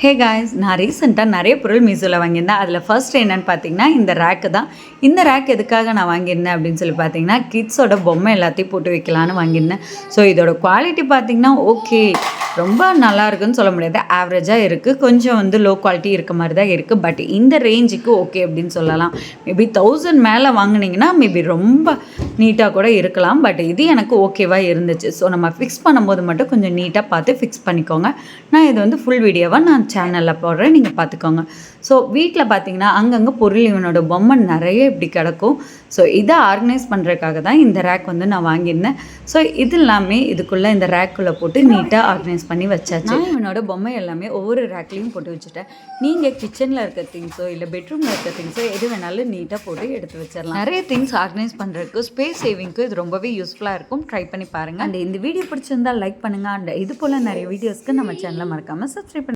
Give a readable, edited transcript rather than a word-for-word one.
Hey guys, நான் ரீசெண்டாக நிறைய பொருள் மீஷோவில் வாங்கியிருந்தேன். அதில் ஃபர்ஸ்ட் என்னென்னு பார்த்தீங்கன்னா இந்த ரேக்கு தான். இந்த ரேக் எதுக்காக நான் வாங்கியிருந்தேன் அப்படின்னு சொல்லி பார்த்தீங்கன்னா, கிட்ஸோட பொம்மை எல்லாத்தையும் போட்டு வைக்கலான்னு வாங்கியிருந்தேன். ஸோ இதோட குவாலிட்டி பார்த்தீங்கன்னா ஓகே, ரொம்ப நல்லா இருக்குன்னு சொல்ல முடியாது, ஆவரேஜாக இருக்குது. கொஞ்சம் லோ குவாலிட்டி இருக்க மாதிரி தான் இருக்குது. பட் இந்த ரேஞ்சுக்கு ஓகே அப்படின்னு சொல்லலாம். மேபி 1000 மேலே வாங்கினீங்கன்னா மேபி ரொம்ப நீட்டாக கூட இருக்கலாம். பட் இது எனக்கு ஓகேவாக இருந்துச்சு. ஸோ நம்ம ஃபிக்ஸ் பண்ணும்போது மட்டும் கொஞ்சம் நீட்டாக பார்த்து ஃபிக்ஸ் பண்ணிக்கோங்க. நான் இது ஃபுல் வீடியோவாக நான் சேனலில் போடுறேன், நீங்கள் பார்த்துக்கோங்க. ஸோ வீட்டில் பார்த்தீங்கன்னா அங்கங்கே பொருள் இவனோட பொம்மை நிறைய இப்படி கிடக்கும். ஸோ இதை ஆர்கனைஸ் பண்ணுறதுக்காக தான் இந்த ரேக் நான் வாங்கியிருந்தேன். ஸோ இது எல்லாமே இதுக்குள்ளே இந்த ரேக்குள்ளே போட்டு நீட்டாக ஆர்கனைஸ் பண்ணி வச்சாச்சு. இவனோட பொம்மை எல்லாமே ஒவ்வொரு ரேக்லேயும் போட்டு வச்சுட்டேன். நீங்கள் கிச்சனில் இருக்க திங்ஸோ இல்லை பெட்ரூமில் இருக்க திங்ஸோ எது வேணாலும் நீட்டாக போட்டு எடுத்து வச்சிடலாம். நிறைய திங்ஸ் ஆர்கனைஸ் பண்ணுறதுக்கு ஸ்பேஸ் சேவிங்க்கு இது ரொம்பவே யூஸ்ஃபுல்லாக இருக்கும். ட்ரை பண்ணி பாருங்கள். அண்ட் இந்த வீடியோ பிடிச்சிருந்தால் லைக் பண்ணுங்கள். அண்ட் இது போல் நிறைய வீடியோஸ்க்கு நம்ம சேனலை மறக்காமல் சப்ஸ்கிரைப் பண்ணுங்கள்.